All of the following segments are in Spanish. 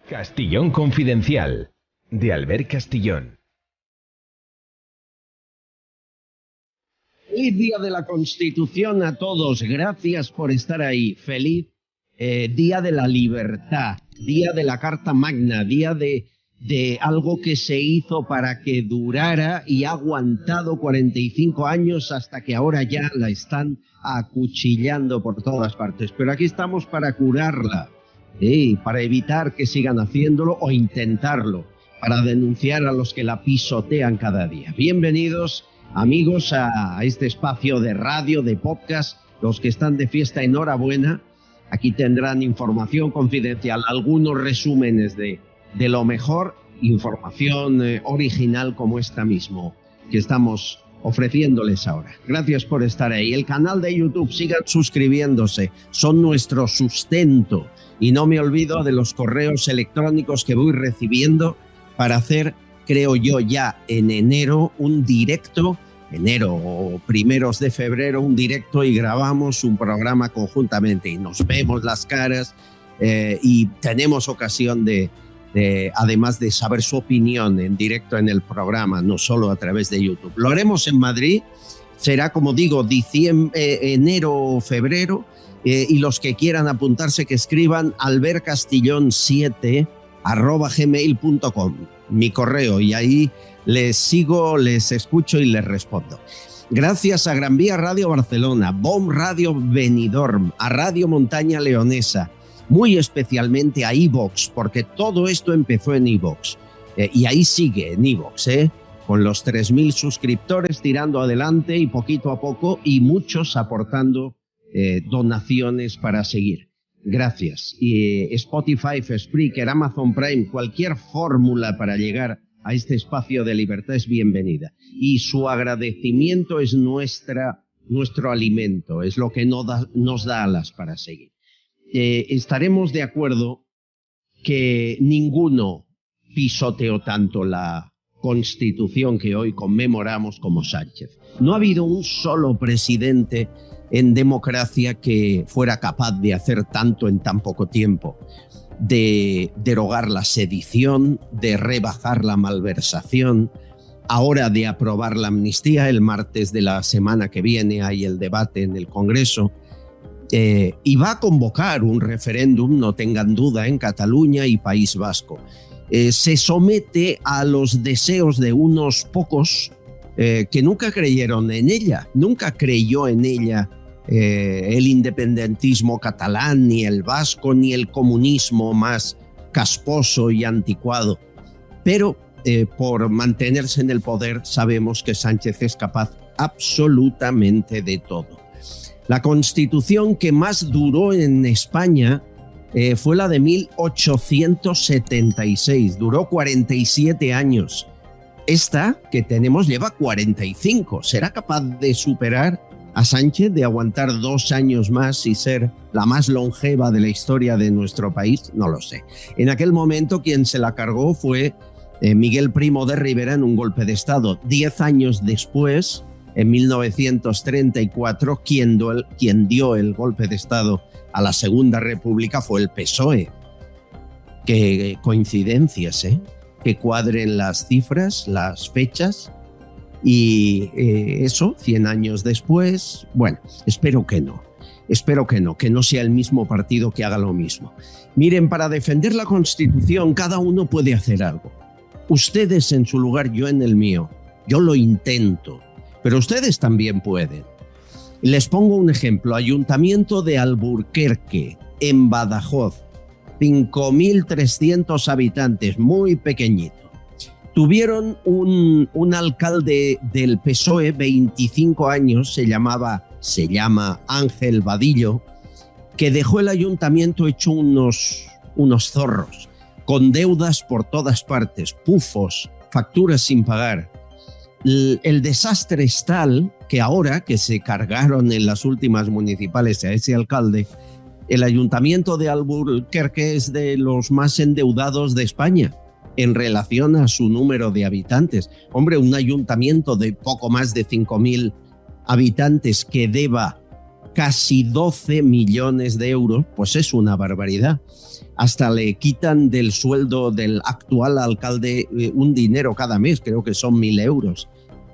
Castillón Confidencial, de Albert Castillón. Feliz Día de la Constitución a todos, gracias por estar ahí. Feliz Día de la Libertad, Día de la Carta Magna, Día de algo que se hizo para que durara y ha aguantado 45 años hasta que ahora ya la están acuchillando por todas partes. Pero aquí estamos para curarla, para evitar que sigan haciéndolo o intentarlo, para denunciar a los que la pisotean cada día. Bienvenidos, amigos, a este espacio de radio, de podcast. Los que están de fiesta, enhorabuena. Aquí tendrán información confidencial, algunos resúmenes de lo mejor, información original como esta mismo que estamos ofreciéndoles ahora. Gracias por estar ahí. El canal de YouTube, sigan suscribiéndose, son nuestro sustento. Y no me olvido de los correos electrónicos que voy recibiendo para hacer, creo yo, ya en enero un directo, enero o primeros de febrero, un directo y grabamos un programa conjuntamente y nos vemos las caras y tenemos ocasión de además de saber su opinión en directo en el programa, no solo a través de YouTube. Lo haremos en Madrid, será como digo, enero o febrero, y los que quieran apuntarse que escriban albertcastillon7@gmail.com, mi correo, y ahí les sigo, les escucho y les respondo. Gracias a Gran Vía Radio Barcelona, BOM Radio Benidorm, a Radio Montaña Leonesa, muy especialmente a iVoox, porque todo esto empezó en iVoox, y ahí sigue en iVoox, con los 3.000 suscriptores tirando adelante y poquito a poco, y muchos aportando donaciones para seguir. Gracias. Y Spotify, Spreaker, Amazon Prime, cualquier fórmula para llegar a este espacio de libertad es bienvenida. Y su agradecimiento es nuestro alimento, es lo que nos da alas para seguir. Estaremos de acuerdo que ninguno pisoteó tanto la Constitución que hoy conmemoramos como Sánchez. No ha habido un solo presidente en democracia que fuera capaz de hacer tanto en tan poco tiempo, de derogar la sedición, de rebajar la malversación, ahora de aprobar la amnistía. El martes de la semana que viene hay el debate en el Congreso, y va a convocar un referéndum, no tengan duda, en Cataluña y País Vasco. Se somete a los deseos de unos pocos que nunca creyeron en ella, nunca creyó en ella el independentismo catalán, ni el vasco, ni el comunismo más casposo y anticuado. Pero por mantenerse en el poder sabemos que Sánchez es capaz absolutamente de todo. La Constitución que más duró en España fue la de 1876, duró 47 años. Esta que tenemos lleva 45. ¿Será capaz de superar a Sánchez, de aguantar 2 años más y ser la más longeva de la historia de nuestro país? No lo sé. En aquel momento quien se la cargó fue Miguel Primo de Rivera en un golpe de Estado. 10 años después, en 1934, quien dio el golpe de Estado a la Segunda República fue el PSOE. Qué coincidencias, que cuadren las cifras, las fechas, y eso, 100 años después, bueno, espero que no sea el mismo partido que haga lo mismo. Miren, para defender la Constitución cada uno puede hacer algo. Ustedes en su lugar, yo en el mío. Yo lo intento, pero ustedes también pueden. Les pongo un ejemplo. Ayuntamiento de Alburquerque, en Badajoz, 5.300 habitantes, muy pequeñito. Tuvieron un alcalde del PSOE, 25 años, se llama Ángel Vadillo, que dejó el ayuntamiento hecho unos zorros, con deudas por todas partes, pufos, facturas sin pagar. El desastre es tal que ahora que se cargaron en las últimas municipales a ese alcalde, el ayuntamiento de Alburquerque es de los más endeudados de España en relación a su número de habitantes. Hombre, un ayuntamiento de poco más de 5.000 habitantes que deba casi 12 millones de euros, pues es una barbaridad. Hasta le quitan del sueldo del actual alcalde un dinero cada mes, creo que son 1.000 euros.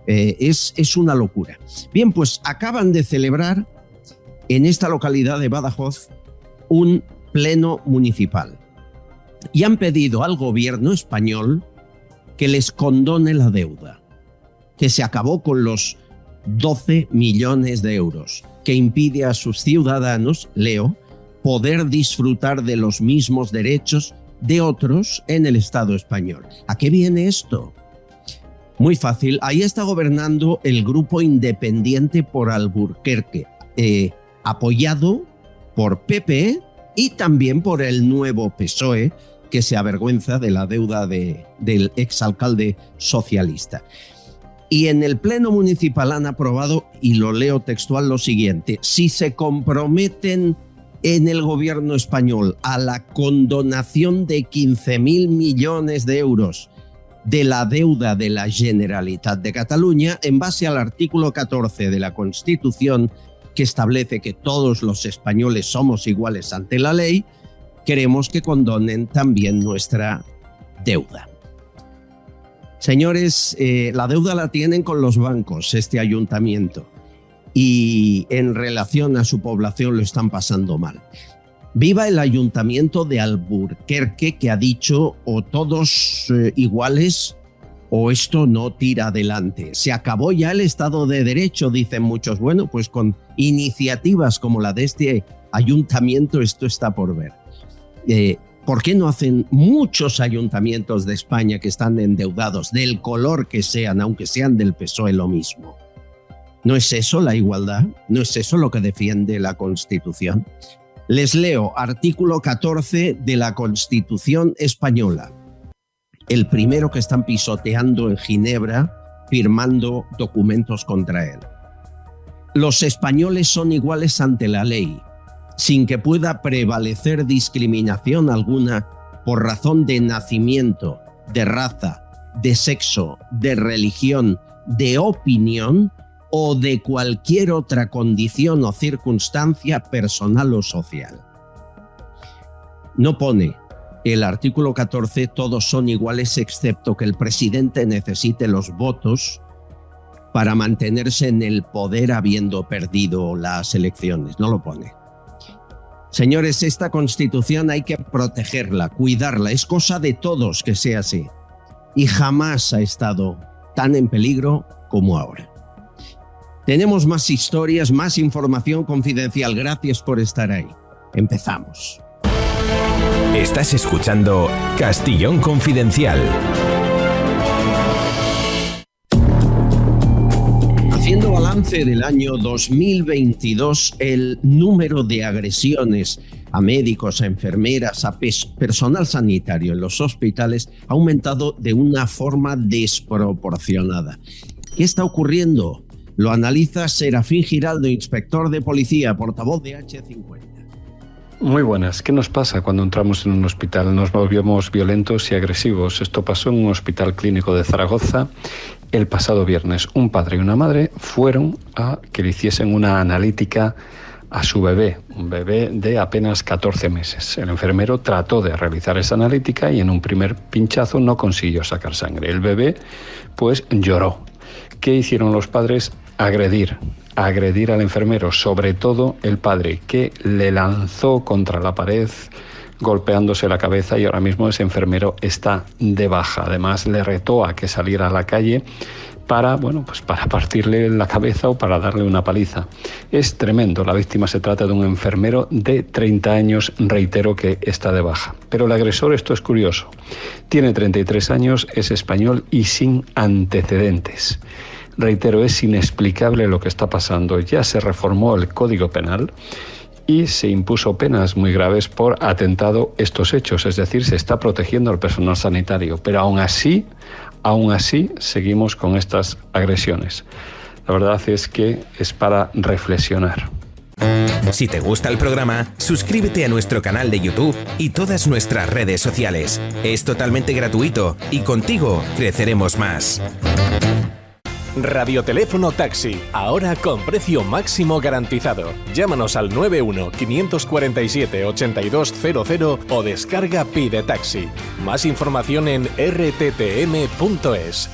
Es una locura. Bien, pues acaban de celebrar en esta localidad de Badajoz un pleno municipal y han pedido al gobierno español que les condone la deuda, que se acabó con los 12 millones de euros, que impide a sus ciudadanos, leo, poder disfrutar de los mismos derechos de otros en el Estado español. ¿A qué viene esto? Muy fácil. Ahí está gobernando el grupo independiente por Alburquerque, apoyado por PP y también por el nuevo PSOE, que se avergüenza de la deuda del exalcalde socialista. Y en el Pleno Municipal han aprobado, y lo leo textual, lo siguiente: si se comprometen en el gobierno español a la condonación de 15.000 millones de euros de la deuda de la Generalitat de Cataluña, en base al artículo 14 de la Constitución, que establece que todos los españoles somos iguales ante la ley, queremos que condonen también nuestra deuda. Señores, la deuda la tienen con los bancos, este ayuntamiento, y en relación a su población lo están pasando mal. Viva el ayuntamiento de Alburquerque, que ha dicho o todos iguales o esto no tira adelante. Se acabó ya el Estado de Derecho, dicen muchos. Bueno, pues con iniciativas como la de este ayuntamiento esto está por ver. ¿Por qué no hacen muchos ayuntamientos de España que están endeudados, del color que sean, aunque sean del PSOE, lo mismo? ¿No es eso la igualdad? ¿No es eso lo que defiende la Constitución? Les leo artículo 14 de la Constitución española, el primero que están pisoteando en Ginebra, firmando documentos contra él. Los españoles son iguales ante la ley, sin que pueda prevalecer discriminación alguna por razón de nacimiento, de raza, de sexo, de religión, de opinión o de cualquier otra condición o circunstancia personal o social. No pone el artículo 14, todos son iguales excepto que el presidente necesite los votos para mantenerse en el poder habiendo perdido las elecciones. No lo pone. Señores, esta Constitución hay que protegerla, cuidarla. Es cosa de todos que sea así. Y jamás ha estado tan en peligro como ahora. Tenemos más historias, más información confidencial. Gracias por estar ahí. Empezamos. Estás escuchando Castillón Confidencial. Haciendo balance del año 2022, el número de agresiones a médicos, a enfermeras, a personal sanitario en los hospitales ha aumentado de una forma desproporcionada. ¿Qué está ocurriendo? Lo analiza Serafín Giraldo, inspector de policía, portavoz de H50. Muy buenas. ¿Qué nos pasa cuando entramos en un hospital? Nos volvemos violentos y agresivos. Esto pasó en un hospital clínico de Zaragoza el pasado viernes. Un padre y una madre fueron a que le hiciesen una analítica a su bebé, un bebé de apenas 14 meses. El enfermero trató de realizar esa analítica y en un primer pinchazo no consiguió sacar sangre. El bebé pues lloró. ¿Qué hicieron los padres? Agredir al enfermero, sobre todo el padre, que le lanzó contra la pared golpeándose la cabeza, y ahora mismo ese enfermero está de baja. Además le retó a que saliera a la calle para partirle la cabeza o para darle una paliza. Es tremendo. La víctima se trata de un enfermero de 30 años, reitero que está de baja. Pero el agresor, esto es curioso, tiene 33 años, es español y sin antecedentes. Reitero, es inexplicable lo que está pasando. Ya se reformó el Código Penal y se impuso penas muy graves por atentado a estos hechos, es decir, se está protegiendo al personal sanitario, pero aún así seguimos con estas agresiones. La verdad es que es para reflexionar. Si te gusta el programa, suscríbete a nuestro canal de YouTube y todas nuestras redes sociales. Es totalmente gratuito y contigo creceremos más. Radioteléfono Taxi, ahora con precio máximo garantizado. Llámanos al 91-547-8200 o descarga Pide Taxi. Más información en rttm.es.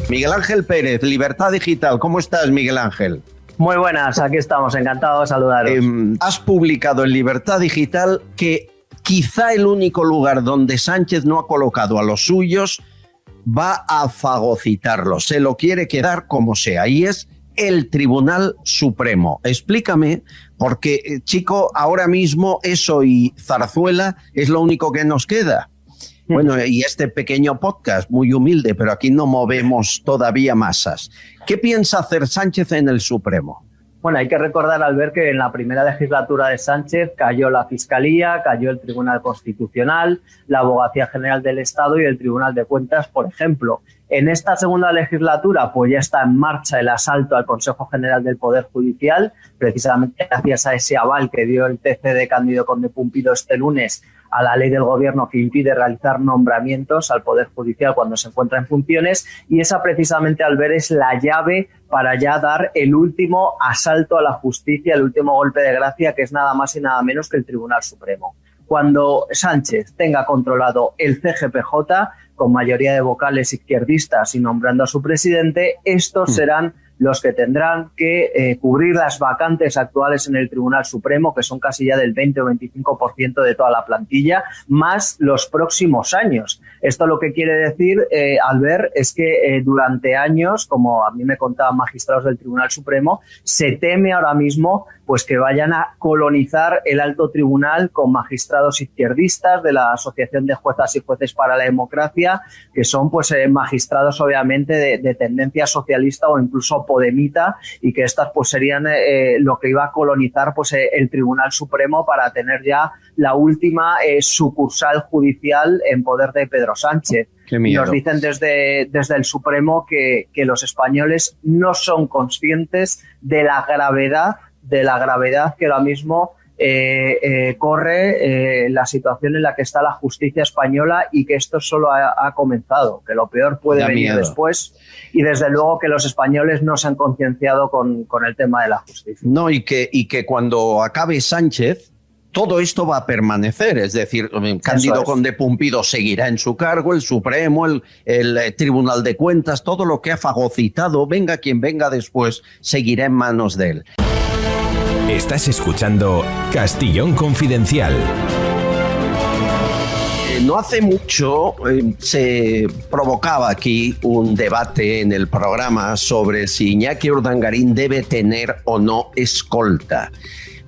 Miguel Ángel Pérez, Libertad Digital. ¿Cómo estás, Miguel Ángel? Muy buenas, aquí estamos, encantado de saludaros. Has publicado en Libertad Digital que quizá el único lugar donde Sánchez no ha colocado a los suyos va a fagocitarlo, se lo quiere quedar como sea, y es el Tribunal Supremo. Explícame, porque, chico, ahora mismo eso y Zarzuela es lo único que nos queda. Bueno, y este pequeño podcast, muy humilde, pero aquí no movemos todavía masas. ¿Qué piensa hacer Sánchez en el Supremo? Bueno, hay que recordar, Albert, que en la primera legislatura de Sánchez cayó la Fiscalía, cayó el Tribunal Constitucional, la Abogacía General del Estado y el Tribunal de Cuentas, por ejemplo. En esta segunda legislatura, pues ya está en marcha el asalto al Consejo General del Poder Judicial, precisamente gracias a ese aval que dio el TC de Cándido Conde Pumpido este lunes a la ley del Gobierno que impide realizar nombramientos al Poder Judicial cuando se encuentra en funciones, y esa precisamente, Albert, es la llave para ya dar el último asalto a la justicia, el último golpe de gracia, que es nada más y nada menos que el Tribunal Supremo. Cuando Sánchez tenga controlado el CGPJ, con mayoría de vocales izquierdistas y nombrando a su presidente, estos serán los que tendrán que cubrir las vacantes actuales en el Tribunal Supremo, que son casi ya del 20 o 25% de toda la plantilla, más los próximos años. Esto lo que quiere decir, Albert, es que durante años, como a mí me contaban magistrados del Tribunal Supremo, se teme ahora mismo pues que vayan a colonizar el alto tribunal con magistrados izquierdistas de la Asociación de Juezas y Jueces para la Democracia, que son pues magistrados obviamente de tendencia socialista o incluso podemita, y que estas pues serían lo que iba a colonizar pues el Tribunal Supremo para tener ya la última sucursal judicial en poder de Pedro Sánchez. Nos dicen desde el Supremo que los españoles no son conscientes de la gravedad que ahora mismo corre la situación en la que está la justicia española, y que esto solo ha comenzado, que lo peor puede venir después, y desde luego que los españoles no se han concienciado con el tema de la justicia. No, y que cuando acabe Sánchez, todo esto va a permanecer, es decir, Cándido Conde Pumpido seguirá en su cargo, el Supremo, el Tribunal de Cuentas, todo lo que ha fagocitado, venga quien venga después, seguirá en manos de él. Estás escuchando Castellón Confidencial. No hace mucho se provocaba aquí un debate en el programa sobre si Iñaki Urdangarín debe tener o no escolta,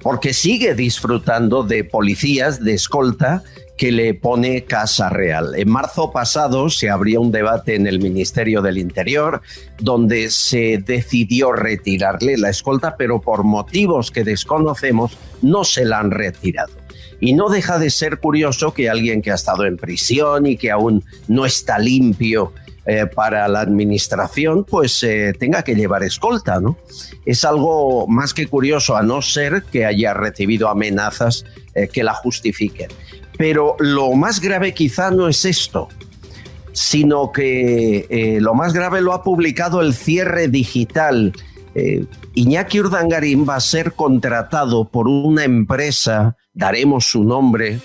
porque sigue disfrutando de policías de escolta que le pone Casa Real. En marzo pasado se abrió un debate en el Ministerio del Interior donde se decidió retirarle la escolta, pero por motivos que desconocemos no se la han retirado. Y no deja de ser curioso que alguien que ha estado en prisión y que aún no está limpio para la administración, pues tenga que llevar escolta, ¿no? Es algo más que curioso, a no ser que haya recibido amenazas que la justifiquen. Pero lo más grave quizá no es esto, sino que lo más grave lo ha publicado El Cierre Digital. Iñaki Urdangarín va a ser contratado por una empresa, daremos su nombre,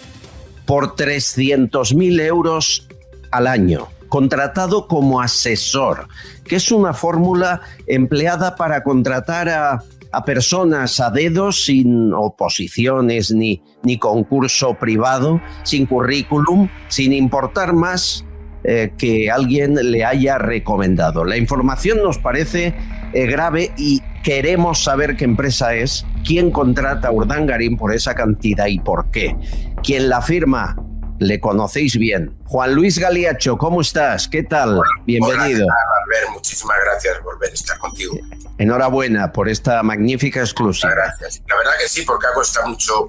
por 300.000 euros al año, contratado como asesor, que es una fórmula empleada para contratar a personas a dedo, sin oposiciones ni concurso privado, sin currículum, sin importar más que alguien le haya recomendado. La información nos parece grave y queremos saber qué empresa es, quién contrata a Urdangarín por esa cantidad y por qué. Quien la firma, le conocéis bien. Juan Luis Galiacho, ¿cómo estás? ¿Qué tal? Hola, bienvenido. Hola, Albert, muchísimas gracias por volver a estar contigo. Enhorabuena por esta magnífica exclusiva. Gracias. La verdad que sí, porque ha costado mucho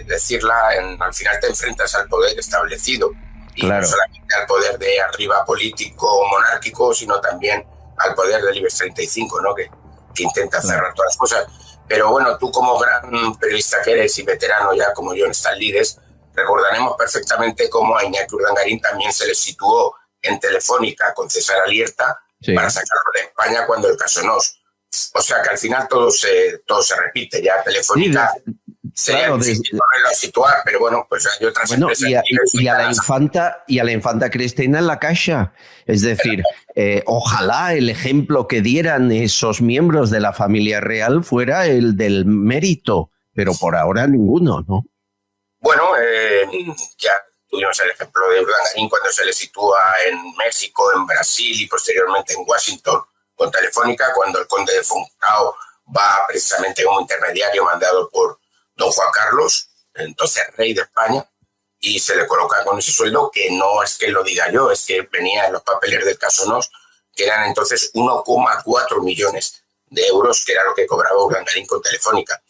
decirla. Al final te enfrentas al poder establecido, y claro, no solamente al poder de arriba político monárquico, sino también al poder del IBEX 35, ¿no? que intenta cerrar todas las cosas. Pero bueno, tú como gran periodista que eres y veterano ya como yo en estas lides, Recordaremos perfectamente cómo a Iñaki Urdangarín también se le situó en Telefónica con César Alierta para sacarlo de España cuando el caso Nos. O sea que al final todo se repite. Ya Telefónica claro, a situar, pero bueno, pues hay otras empresas. Y a la infanta Cristina en la Caixa. Es decir, ojalá el ejemplo que dieran esos miembros de la familia real fuera el del mérito, pero por ahora ninguno, ¿no? Bueno, ya tuvimos el ejemplo de Urdangarín cuando se le sitúa en México, en Brasil y posteriormente en Washington con Telefónica, cuando el conde de Fontao va precisamente como intermediario mandado por don Juan Carlos, entonces rey de España, y se le coloca con ese sueldo que no es que lo diga yo, es que venía en los papeles del caso Nos, que eran entonces 1,4 millones de euros, que era lo que cobraba Urdangarín con Telefónica.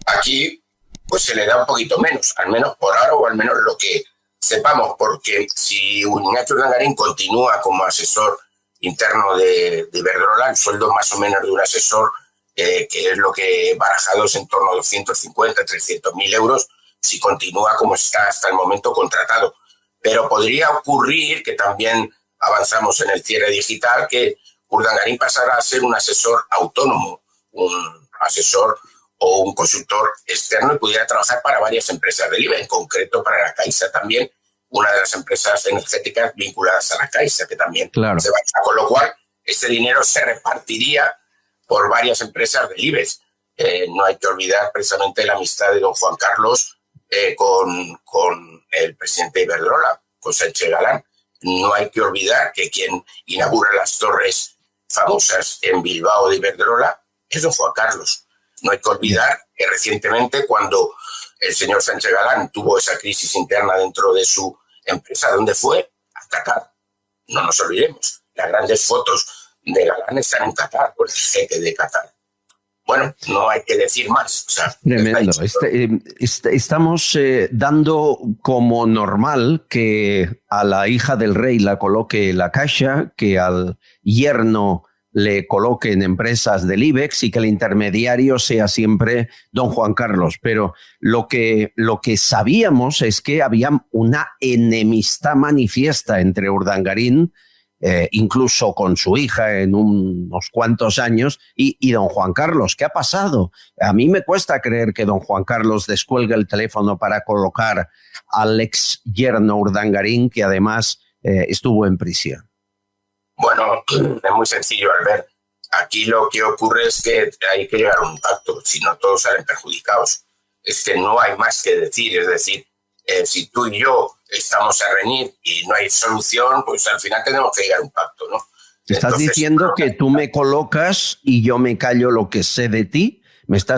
Aquí pues se le da un poquito menos, al menos por ahora, o al menos lo que sepamos, porque si Iñaki Urdangarín continúa como asesor interno de Iberdrola, el sueldo más o menos de un asesor, que es lo que barajado es en torno a 250, 300.000 euros, si continúa como está hasta el momento contratado. Pero podría ocurrir, que también avanzamos en el cierre digital, que Urdangarín pasara a ser un asesor autónomo, un asesor o un consultor externo y pudiera trabajar para varias empresas del IBE, en concreto para la Caixa también, una de las empresas energéticas vinculadas a la Caixa, que también se va a, con lo cual ese dinero se repartiría por varias empresas del IBEX. No hay que olvidar precisamente la amistad de don Juan Carlos con el presidente de Iberdrola, con Sánchez Galán. No hay que olvidar que quien inaugura las torres famosas en Bilbao de Iberdrola es don Juan Carlos. No hay que olvidar que recientemente, cuando el señor Sánchez Galán tuvo esa crisis interna dentro de su empresa, ¿dónde fue? A Qatar. No nos olvidemos. Las grandes fotos de Galán están en Qatar, por el jeque de Qatar. Bueno, no hay que decir más. O sea, tremendo. Estamos dando como normal que a la hija del rey la coloque la Caixa, que al yerno le coloque en empresas del IBEX y que el intermediario sea siempre don Juan Carlos. Pero lo que sabíamos es que había una enemistad manifiesta entre Urdangarín, incluso con su hija en unos cuantos años, y don Juan Carlos. ¿Qué ha pasado? A mí me cuesta creer que don Juan Carlos descuelgue el teléfono para colocar al ex yerno Urdangarín, que además estuvo en prisión. Bueno, es muy sencillo, Albert. Aquí lo que ocurre es que hay que llegar a un pacto, si no todos salen perjudicados. Es que no hay más que decir, es decir, si tú y yo estamos a reñir y no hay solución, pues al final tenemos que llegar a un pacto, ¿no? ¿Estás diciendo que tú me colocas y yo me callo lo que sé de ti? Esto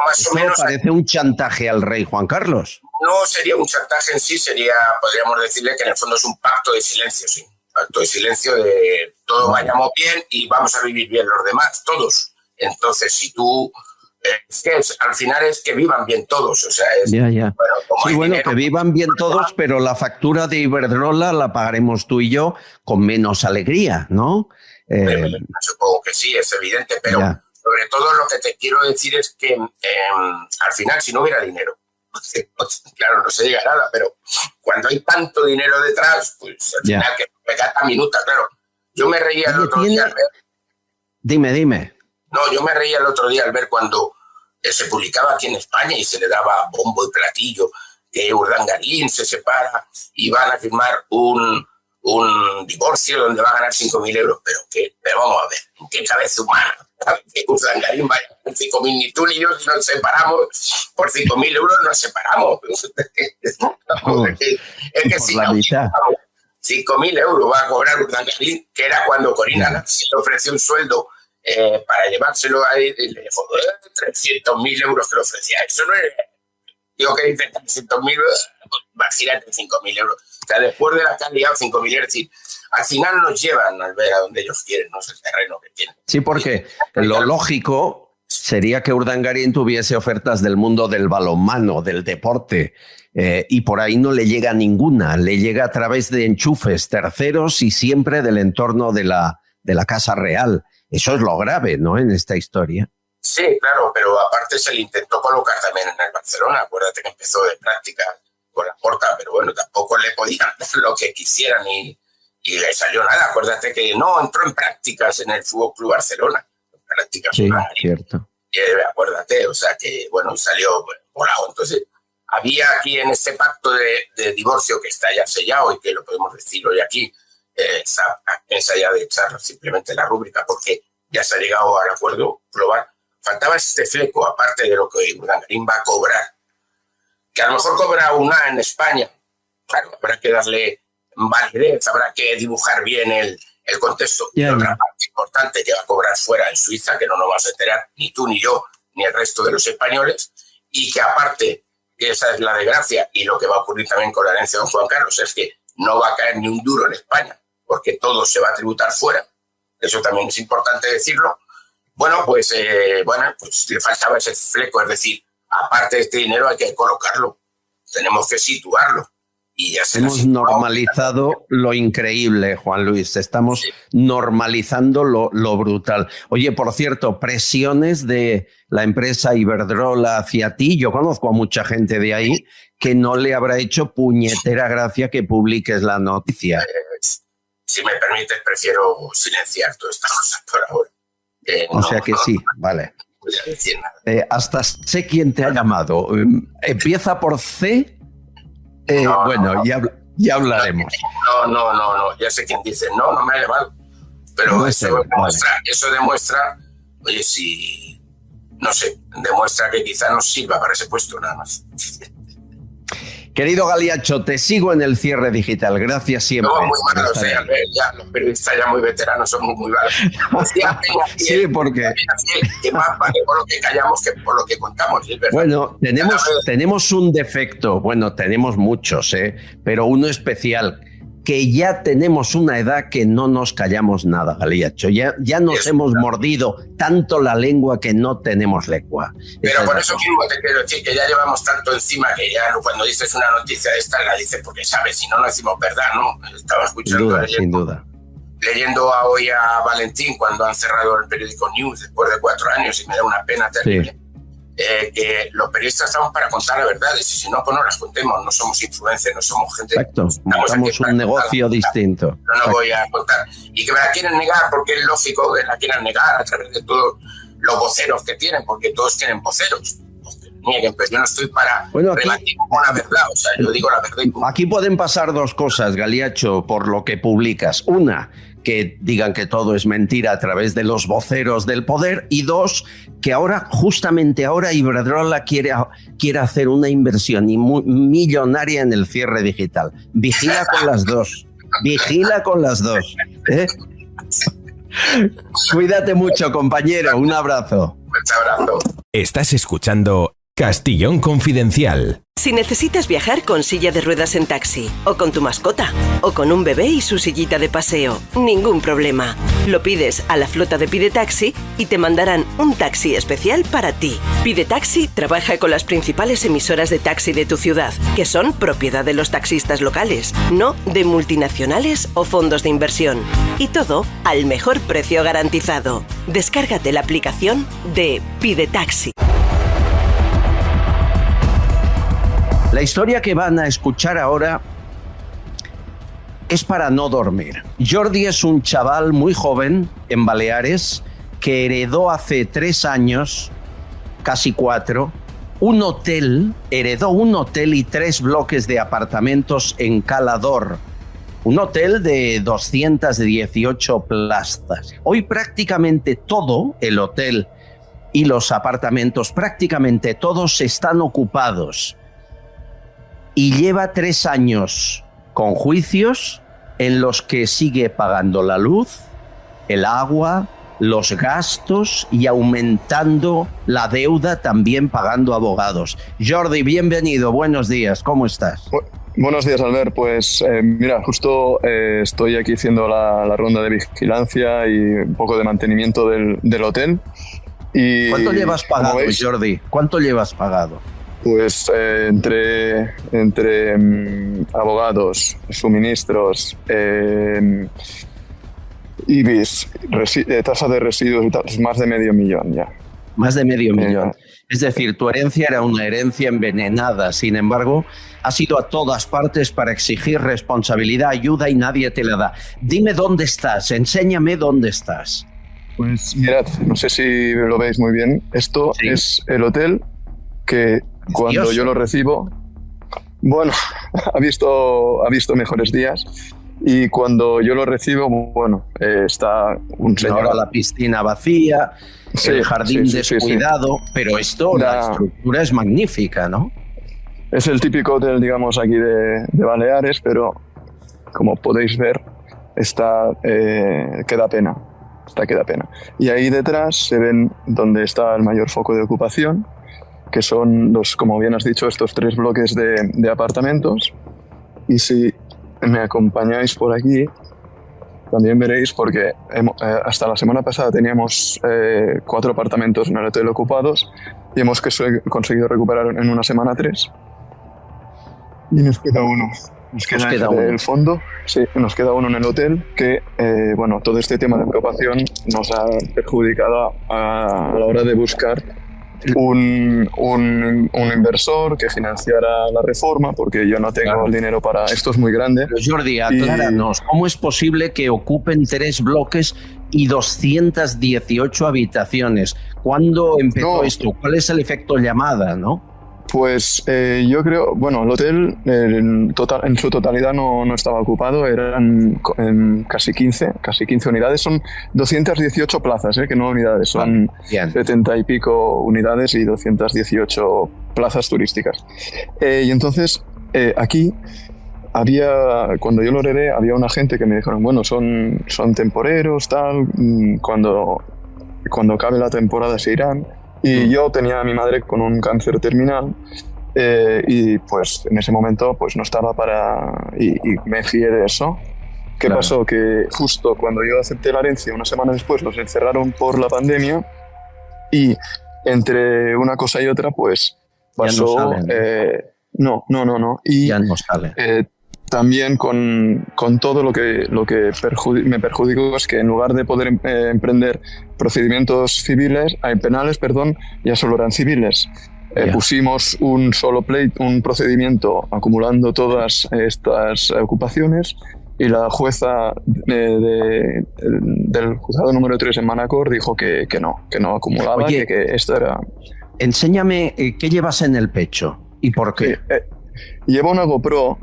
más o menos parece un chantaje al rey Juan Carlos. No sería un chantaje en sí, podríamos decirle que en el fondo es un pacto de silencio, sí. Pacto de silencio de todos vayamos bien y vamos a vivir bien los demás, todos. Entonces, si tú... al final es que vivan bien todos. O sea, que vivan bien todos, pero la factura de Iberdrola la pagaremos tú y yo con menos alegría, ¿no? Supongo que sí, es evidente, pero sobre todo lo que te quiero decir es que al final, si no hubiera dinero, claro, no se llega a nada, pero cuando hay tanto dinero detrás, pues al final que pecata minuta, claro. Yo me reía el otro día al ver... Dime. No, yo me reía el otro día al ver cuando se publicaba aquí en España y se le daba bombo y platillo que Urdangarín se separa y van a firmar un divorcio donde va a ganar 5.000 euros. Pero vamos a ver, ¿en qué cabeza humana? Que Urdangarín vaya a ganar 5.000, ni tú ni yo, si nos separamos por 5.000 euros, nos separamos. Es que si la mitad. 5.000 euros va a cobrar Urdangarín, que era cuando Corina se le ofreció un sueldo para llevárselo a él, le dijo 300.000 euros que le ofrecía. Eso no es... Digo que dice 300.000, imagínate 5.000 euros. O sea, después de la que han liado 5.000, es decir, al final nos llevan al ver a donde ellos quieren, no es el terreno que quieren. Sí, porque lo lógico sería que Urdangarín tuviese ofertas del mundo del balonmano, del deporte, y por ahí no le llega ninguna. Le llega a través de enchufes terceros y siempre del entorno de la Casa Real. Eso es lo grave, ¿no?, en esta historia. Sí, claro, pero aparte se le intentó colocar también en el Barcelona. Acuérdate que empezó de práctica con la Porta lo que quisieran y le salió nada. Acuérdate que no entró en prácticas en el Fútbol Club Barcelona. Prácticas, sí, cierto. Acuérdate, o sea que, bueno, salió volado. Entonces, había aquí en este pacto de divorcio que está ya sellado y que lo podemos decir hoy aquí, piensa ya de echar simplemente la rúbrica porque ya se ha llegado al acuerdo global. Faltaba este fleco, aparte de lo que Urdangarín va a cobrar, que a lo mejor cobra una en España. Claro, habrá que darle validez, habrá que dibujar bien el contexto. Y otra parte importante que va a cobrar fuera en Suiza, que no nos vamos a enterar ni tú ni yo, ni el resto de los españoles, y que aparte, que esa es la desgracia, y lo que va a ocurrir también con la herencia de don Juan Carlos, es que no va a caer ni un duro en España, porque todo se va a tributar fuera. Eso también es importante decirlo. Bueno, pues le faltaba ese fleco, es decir, aparte de este dinero hay que colocarlo, tenemos que situarlo. Y ya hemos normalizado lo increíble, Juan Luis, estamos normalizando lo brutal. Oye, por cierto, presiones de la empresa Iberdrola hacia ti, yo conozco a mucha gente de ahí que no le habrá hecho puñetera gracia que publiques la noticia. Si me permites, prefiero silenciar todas estas cosas por ahora. O sea que sí, vale. No voy a decir nada. Hasta sé quién te ha llamado. Empieza por C. Ya hablaremos. No, ya sé quién dice. No me ha llamado. Pero no eso demuestra, oye, si, no sé, demuestra que quizá no sirva para ese puesto nada más. Querido Galiacho, te sigo en el cierre digital. Gracias siempre. No, muy malos, ya, los periodistas ya muy veteranos somos muy malos. Sí, porque... Que más vale por lo que callamos que por lo que contamos. ¿Sí? Bueno, tenemos un defecto. Bueno, tenemos muchos, pero uno especial. Que ya tenemos una edad que no nos callamos nada, Galiacho. Ya nos hemos mordido tanto la lengua que no tenemos lengua. Pero por eso mismo te quiero decir que ya llevamos tanto encima que ya cuando dices una noticia de esta la dices porque sabes, si no decimos verdad, ¿no? Estaba escuchando sin duda. Leyendo hoy a Valentín cuando han cerrado el periódico News después de 4 años y me da una pena terrible. Sí. Que los periodistas estamos para contar la verdad y si no, pues no las contemos, no somos influencers, no somos gente... Exacto, montamos un negocio distinto. No voy a contar. Y que me la quieren negar porque es lógico que la quieran negar a través de todos los voceros que tienen, porque todos tienen voceros. Nieguen, pero yo no estoy para rebatir con la verdad, o sea, yo digo la verdad. Aquí pueden pasar dos cosas, Galiacho, por lo que publicas. Una, que digan que todo es mentira a través de los voceros del poder, y dos, que justamente ahora Iberdrola quiere hacer una inversión millonaria en el cierre digital. Vigila con las dos. Cuídate mucho, compañero. Un abrazo. Un abrazo. Estás escuchando Castellón Confidencial. Si necesitas viajar con silla de ruedas en taxi, o con tu mascota, o con un bebé y su sillita de paseo, ningún problema. Lo pides a la flota de Pide Taxi y te mandarán un taxi especial para ti. Pide Taxi trabaja con las principales emisoras de taxi de tu ciudad, que son propiedad de los taxistas locales, no de multinacionales o fondos de inversión. Y todo al mejor precio garantizado. Descárgate la aplicación de Pide Taxi. La historia que van a escuchar ahora es para no dormir. Jordi es un chaval muy joven en Baleares que heredó hace 3 años, casi 4, heredó un hotel y 3 bloques de apartamentos en Cala d'Or. Un hotel de 218 plazas. Hoy prácticamente todo el hotel y los apartamentos, prácticamente todos están ocupados. Y lleva 3 años con juicios en los que sigue pagando la luz, el agua, los gastos y aumentando la deuda, también pagando abogados. Jordi, bienvenido, buenos días, ¿cómo estás? Buenos días, Albert. Pues mira, justo estoy aquí haciendo la ronda de vigilancia y un poco de mantenimiento del hotel. Y, ¿cuánto llevas pagado, Jordi? ¿Cuánto llevas pagado? Pues entre abogados, suministros, IBIS, tasa de residuos y tal, más de $500,000 ya. Más de medio millón. Es decir, tu herencia era una herencia envenenada. Sin embargo, has ido a todas partes para exigir responsabilidad, ayuda y nadie te la da. Dime dónde estás, enséñame dónde estás. Pues mirad, no sé si lo veis muy bien. Esto es el hotel que cuando yo lo recibo, bueno, ha visto mejores días. Y cuando yo lo recibo, bueno, está un señor... Ahora la piscina vacía, el jardín descuidado, pero esto, la estructura es magnífica, ¿no? Es el típico hotel, digamos, aquí de Baleares, pero como podéis ver, queda pena. Y ahí detrás se ven donde está el mayor foco de ocupación, que son como bien has dicho, estos 3 bloques de apartamentos. Y si me acompañáis por aquí, también veréis, porque hasta la semana pasada teníamos 4 apartamentos en el hotel ocupados y hemos conseguido recuperar en una semana 3. Y nos queda uno. Nos queda uno en el fondo. Sí, nos queda uno en el hotel que, bueno, todo este tema de ocupación nos ha perjudicado a la hora de buscar un inversor que financiara la reforma, porque yo no tengo el dinero para... Esto es muy grande. Pero Jordi, acláranos, ¿cómo es posible que ocupen 3 bloques y 218 habitaciones? ¿Cuándo empezó esto? ¿Cuál es el efecto llamada, no? Pues yo creo, bueno, el hotel en su totalidad no estaba ocupado, eran casi 15 unidades, son 218 plazas, que no unidades, son 70 y pico unidades y 218 plazas turísticas. Y entonces aquí cuando yo lo heredé, había una gente que me dijeron, bueno, son temporeros, tal, cuando acabe la temporada se irán. Y yo tenía a mi madre con un cáncer terminal y pues en ese momento pues no estaba y me fié de eso. ¿Qué pasó? Que justo cuando yo acepté la herencia, una semana después los encerraron por la pandemia y entre una cosa y otra pues pasó... No. Y ya no sale. También con todo lo que me perjudicó es que en lugar de poder emprender procedimientos penales, ya solo eran civiles. Pusimos un procedimiento acumulando todas estas ocupaciones y la jueza del juzgado número 3 en Manacor dijo que no acumulaba. Oye, que esto era... Enséñame qué llevas en el pecho y por qué. Llevo una GoPro.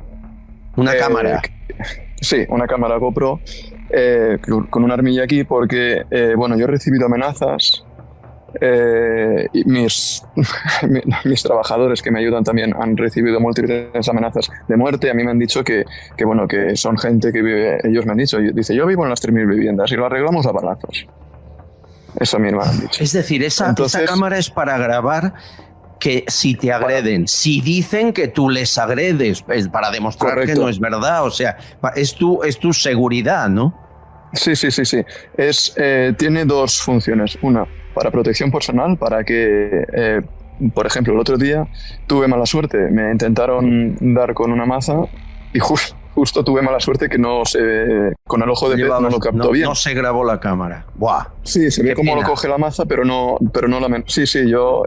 ¿Una cámara? Sí, una cámara GoPro con una armilla aquí porque, bueno, yo he recibido amenazas y mis trabajadores que me ayudan también han recibido múltiples amenazas de muerte. A mí me han dicho que son gente que vive, ellos me han dicho, dice, yo vivo en las 3.000 viviendas y lo arreglamos a balazos. Eso a mí me han dicho. Es decir, esa cámara es para grabar que si te agreden, si dicen que tú les agredes, para demostrar que no es verdad, o sea, es tu seguridad, ¿no? Sí. Tiene 2 funciones. Una, para protección personal, para que, por ejemplo, el otro día tuve mala suerte, me intentaron dar con una maza y justo tuve mala suerte que con el ojo de pez no lo captó bien. No se grabó la cámara. ¡Buah! Sí, se ve cómo lo coge la maza, pero no la... Sí, yo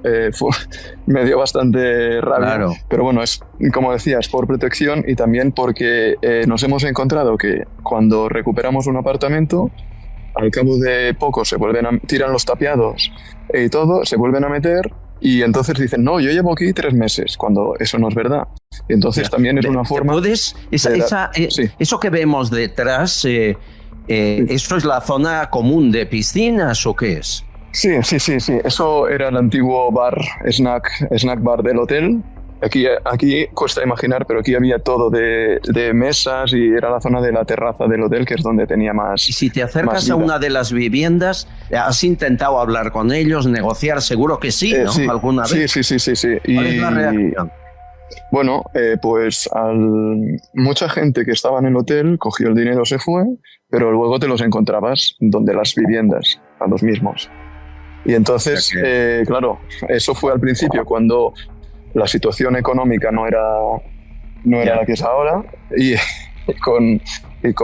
me dio bastante rabia. Claro. Pero bueno, es como decías, por protección y también porque nos hemos encontrado que cuando recuperamos un apartamento, al cabo de poco tiran los tapiados y todo, se vuelven a meter. Y entonces dicen, no, yo llevo aquí 3 meses, cuando eso no es verdad. Y entonces también es una forma... Eso que vemos detrás, ¿eso es la zona común de piscinas o qué es? Sí. Eso era el antiguo snack bar del hotel. Aquí cuesta imaginar, pero aquí había todo de mesas y era la zona de la terraza del hotel, que es donde tenía más... Y si te acercas a una de las viviendas, ¿has intentado hablar con ellos, negociar? Seguro que sí, ¿no? Sí, ¿Alguna vez? Sí. ¿Cuál es la reacción? Bueno, pues mucha gente que estaba en el hotel cogió el dinero, se fue, pero luego te los encontrabas donde las viviendas, a los mismos. Y entonces, claro, eso fue al principio cuando... La situación económica no era la que es ahora y con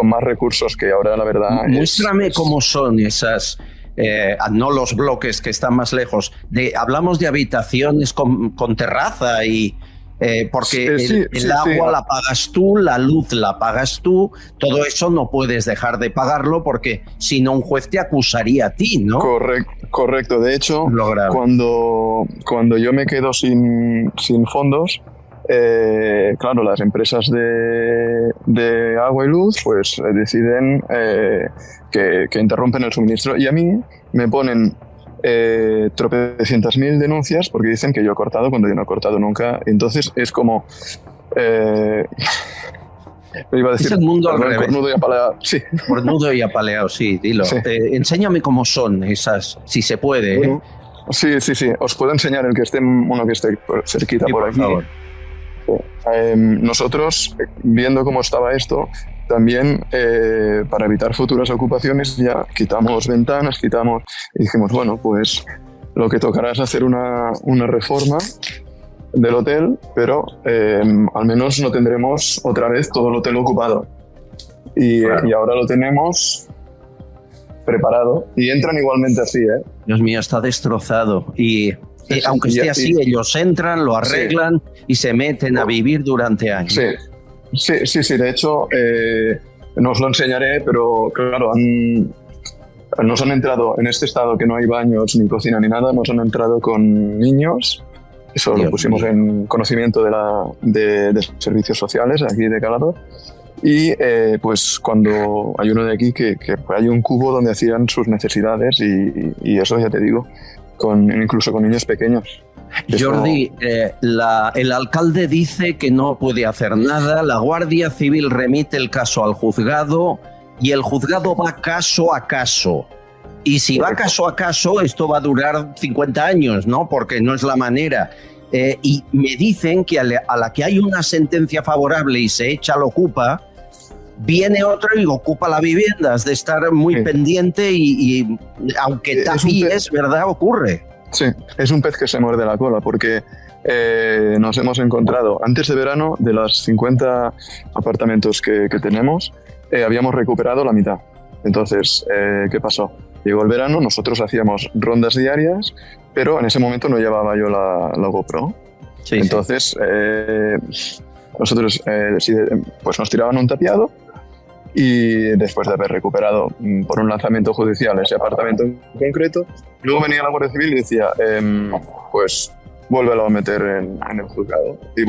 más recursos que ahora, la verdad. Muéstrame cómo son no los bloques que están más lejos, hablamos de habitaciones con terraza y... porque el agua la pagas tú, la luz la pagas tú, todo eso no puedes dejar de pagarlo porque si no un juez te acusaría a ti, ¿no? Correcto. De hecho, cuando yo me quedo sin fondos, claro, las empresas de agua y luz pues deciden que interrumpen el suministro y a mí me ponen tropecientas mil denuncias porque dicen que yo he cortado cuando yo no he cortado nunca. Entonces es como iba a decir, es el mundo al revés. Cornudo y apaleado. Sí. Cornudo y apaleado, sí, dilo. Sí. Enséñame cómo son esas, si se puede. Bueno, sí. Os puedo enseñar uno que esté cerquita por aquí. Favor. Nosotros, viendo cómo estaba esto, también para evitar futuras ocupaciones ya quitamos ventanas, y dijimos, bueno, pues lo que tocará es hacer una reforma del hotel, pero al menos no tendremos otra vez todo el hotel ocupado. Y ahora lo tenemos preparado y entran igualmente así, ¿eh? Dios mío, está destrozado y... aunque esté así, ellos entran, lo arreglan y se meten a vivir durante años. Sí. De hecho, no os lo enseñaré, pero claro, nos han entrado en este estado que no hay baños ni cocina ni nada, nos han entrado con niños. Eso lo pusimos en conocimiento de servicios sociales aquí de Calado. Y pues cuando hay uno de aquí que hay un cubo donde hacían sus necesidades y eso ya te digo, incluso con niños pequeños. Jordi, el alcalde dice que no puede hacer nada, la Guardia Civil remite el caso al juzgado y el juzgado va caso a caso. Y si va caso a caso, esto va a durar 50 años, ¿no? Porque no es la manera. Y me dicen que a la que hay una sentencia favorable y se echa al ocupa, viene otro y ocupa la vivienda. Has de estar muy pendiente y aunque tapíes, ¿verdad? Ocurre. Sí, es un pez que se muerde la cola porque nos hemos encontrado antes de verano, de los 50 apartamentos que tenemos, habíamos recuperado la mitad. Entonces, ¿qué pasó? Llegó el verano, nosotros hacíamos rondas diarias, pero en ese momento no llevaba yo la GoPro. Sí, entonces, nosotros pues nos tiraban un tapiado y después de haber recuperado por un lanzamiento judicial ese apartamento en concreto, luego venía la Guardia Civil y decía, pues vuélvelo a meter en el juzgado. Y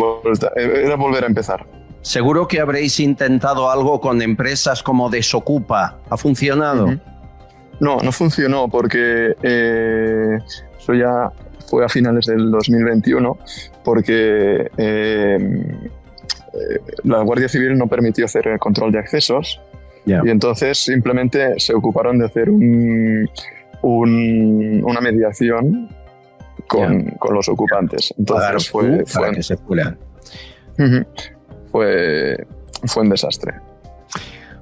era volver a empezar. Seguro que habréis intentado algo con empresas como Desocupa. ¿Ha funcionado? Uh-huh. No funcionó porque eso ya fue a finales del 2021 porque la Guardia Civil no permitió hacer el control de accesos y entonces simplemente se ocuparon de hacer una mediación con los ocupantes. Entonces fue que se fueran. Fue un desastre.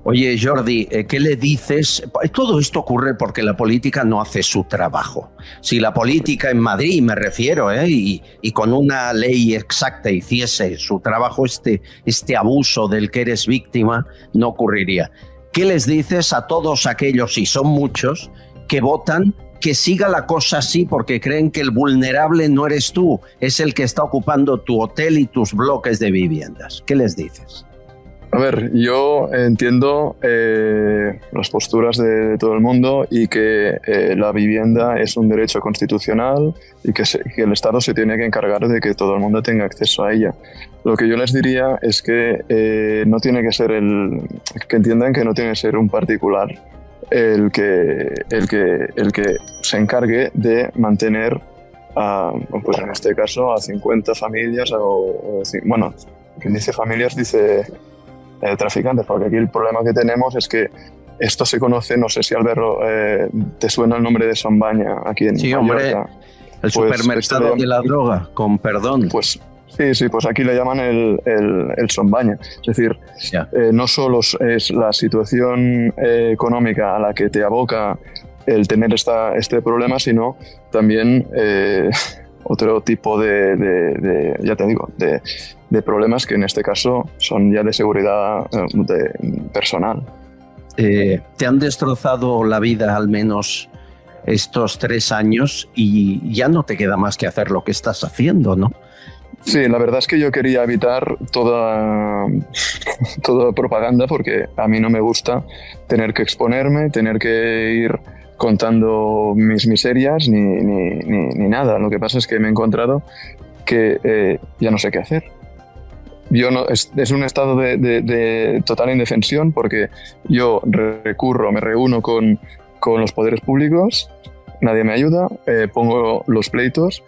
Oye, Jordi, ¿qué le dices? Todo esto ocurre porque la política no hace su trabajo. Si la política en Madrid, me refiero, y con una ley exacta hiciese su trabajo, este abuso del que eres víctima no ocurriría. ¿Qué les dices a todos aquellos, y son muchos, que votan que siga la cosa así porque creen que el vulnerable no eres tú, es el que está ocupando tu hotel y tus bloques de viviendas? ¿Qué les dices? A ver, yo entiendo las posturas de todo el mundo y que la vivienda es un derecho constitucional y que el Estado se tiene que encargar de que todo el mundo tenga acceso a ella. Lo que yo les diría es que no tiene que ser que entiendan que no tiene que ser un particular el que se encargue de mantener pues en este caso a 50 familias bueno, quien dice familias dice traficantes, porque aquí el problema que tenemos es que esto se conoce, no sé si Alberto te suena el nombre de Sombaña aquí en sí, Mallorca. Hombre, el supermercado de la droga, con perdón. Pues sí, pues aquí le llaman el Sombaña. Es decir, no solo es la situación económica a la que te aboca el tener este problema, sino también otro tipo ya te digo, de problemas que en este caso son ya de seguridad personal. ¿Te han destrozado la vida al menos estos 3 años y ya no te queda más que hacer lo que estás haciendo, ¿no? Sí, la verdad es que yo quería evitar toda propaganda, porque a mí no me gusta tener que exponerme, tener que ir contando mis miserias ni nada. Lo que pasa es que me he encontrado que ya no sé qué hacer. Es un estado de total indefensión, porque yo me reúno con los poderes públicos, nadie me ayuda, pongo los pleitos,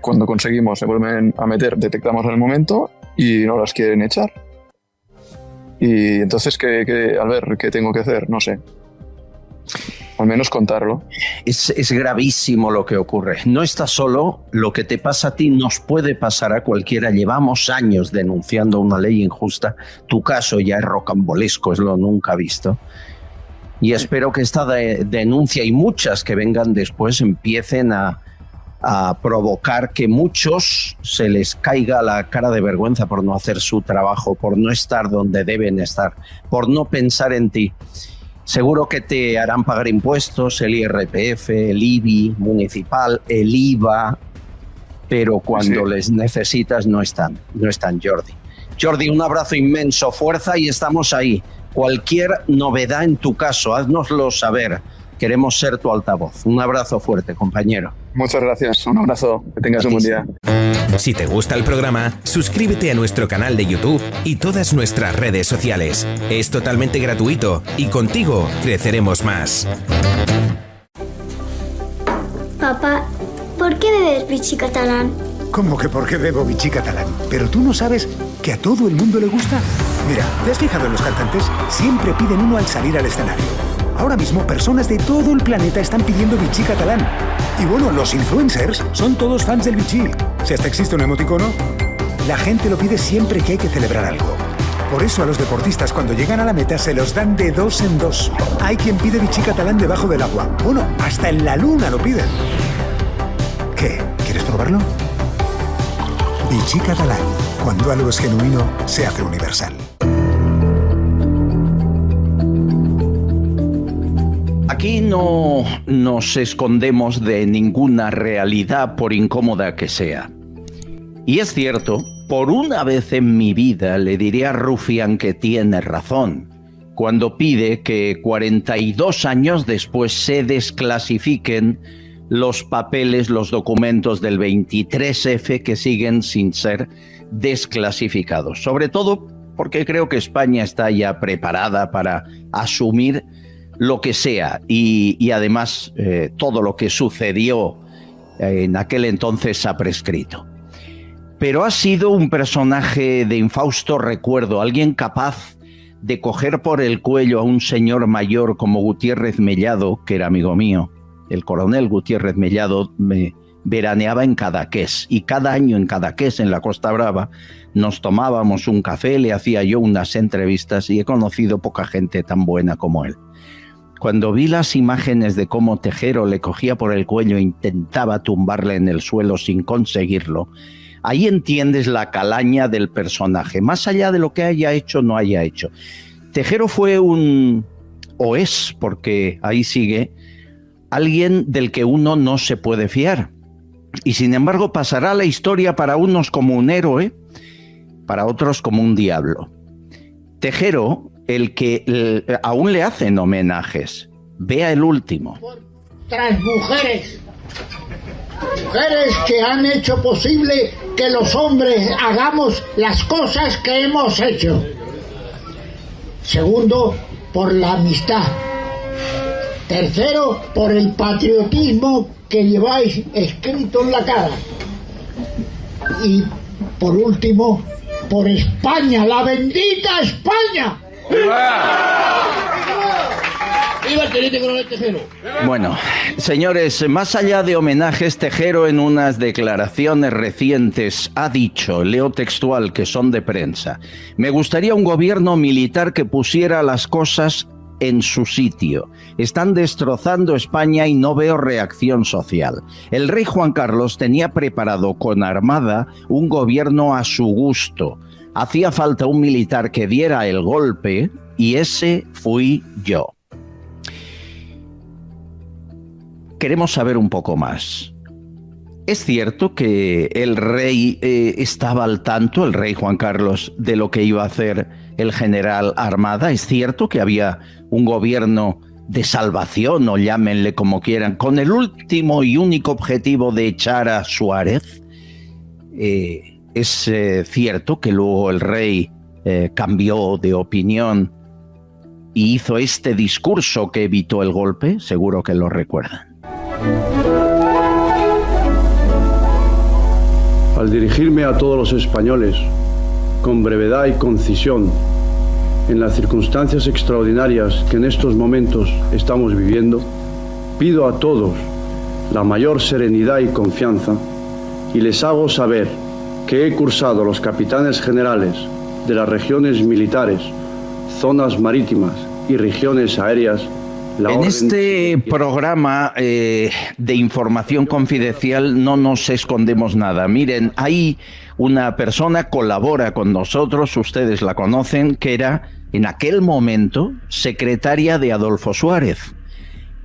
cuando conseguimos se vuelven a meter, detectamos en el momento y no las quieren echar. Y entonces, Albert, ¿qué tengo que hacer? No sé. Al menos contarlo. Es gravísimo lo que ocurre. No estás solo, lo que te pasa a ti nos puede pasar a cualquiera. Llevamos años denunciando una ley injusta. Tu caso ya es rocambolesco, es lo nunca visto. Y espero que esta denuncia y muchas que vengan después empiecen a provocar que muchos se les caiga la cara de vergüenza por no hacer su trabajo, por no estar donde deben estar, por no pensar en ti. Seguro que te harán pagar impuestos, el IRPF, el IBI municipal, el IVA, pero cuando les necesitas no están, Jordi. Jordi, un abrazo inmenso, fuerza y estamos ahí. Cualquier novedad en tu caso, háznoslo saber. Queremos ser tu altavoz. Un abrazo fuerte, compañero. Muchas gracias. Un abrazo. Que tengas un buen día. Si te gusta el programa, suscríbete a nuestro canal de YouTube y todas nuestras redes sociales. Es totalmente gratuito y contigo creceremos más. Papá, ¿por qué bebes Vichy catalán? ¿Cómo que por qué bebo Vichy catalán? ¿Pero tú no sabes que a todo el mundo le gusta? Mira, ¿te has fijado en los cantantes? Siempre piden uno al salir al escenario. Ahora mismo personas de todo el planeta están pidiendo Vichy catalán. Y bueno, los influencers son todos fans del Vichy. Si hasta existe un emoticono, la gente lo pide siempre que hay que celebrar algo. Por eso a los deportistas cuando llegan a la meta se los dan de 2 en 2. Hay quien pide Vichy catalán debajo del agua. Bueno, hasta en la luna lo piden. ¿Qué? ¿Quieres probarlo? Vichy catalán. Cuando algo es genuino, se hace universal. Aquí no nos escondemos de ninguna realidad, por incómoda que sea. Y es cierto, por una vez en mi vida le diré a Rufián que tiene razón, cuando pide que 42 años después se desclasifiquen los papeles, los documentos del 23F que siguen sin ser desclasificados. Sobre todo porque creo que España está ya preparada para asumir lo que sea y además todo lo que sucedió en aquel entonces ha prescrito. Pero ha sido un personaje de infausto recuerdo, alguien capaz de coger por el cuello a un señor mayor como Gutiérrez Mellado, que era amigo mío. El coronel Gutiérrez Mellado me veraneaba en Cadaqués y cada año en Cadaqués, en la Costa Brava, nos tomábamos un café, le hacía yo unas entrevistas y he conocido poca gente tan buena como él. Cuando vi las imágenes de cómo Tejero le cogía por el cuello e intentaba tumbarle en el suelo sin conseguirlo, ahí entiendes la calaña del personaje, más allá de lo que haya hecho o no haya hecho. Tejero fue o es, porque ahí sigue, alguien del que uno no se puede fiar. Y sin embargo pasará la historia para unos como un héroe, para otros como un diablo. Tejero, el que aún le hacen homenajes. Vea el último. Tras mujeres que han hecho posible que los hombres hagamos las cosas que hemos hecho. Segundo, por la amistad. Tercero, por el patriotismo que lleváis escrito en la cara. Y por último, por España, la bendita España. ¡Viva el teniente coronel Tejero! Bueno, señores, más allá de homenajes, Tejero en unas declaraciones recientes ha dicho, leo textual, que son de prensa: me gustaría un gobierno militar que pusiera las cosas en su sitio. Están destrozando España y no veo reacción social. El rey Juan Carlos tenía preparado con armada un gobierno a su gusto. Hacía falta un militar que diera el golpe y ese fui yo. queremos saber un poco más. ¿Es cierto que el rey estaba al tanto, el rey Juan Carlos, de lo que iba a hacer el general Armada? ¿Es cierto que había un gobierno de salvación, o llámenle como quieran, con el último y único objetivo de echar a Suárez? ¿Es cierto que luego el rey cambió de opinión y hizo este discurso que evitó el golpe? Seguro que lo recuerdan. Al dirigirme a todos los españoles, con brevedad y concisión, en las circunstancias extraordinarias que en estos momentos estamos viviendo, pido a todos la mayor serenidad y confianza y les hago saber que he cursado los capitanes generales de las regiones militares, zonas marítimas y regiones aéreas. En este programa de información confidencial no nos escondemos nada. Miren, hay una persona, colabora con nosotros, ustedes la conocen, que era en aquel momento secretaria de Adolfo Suárez.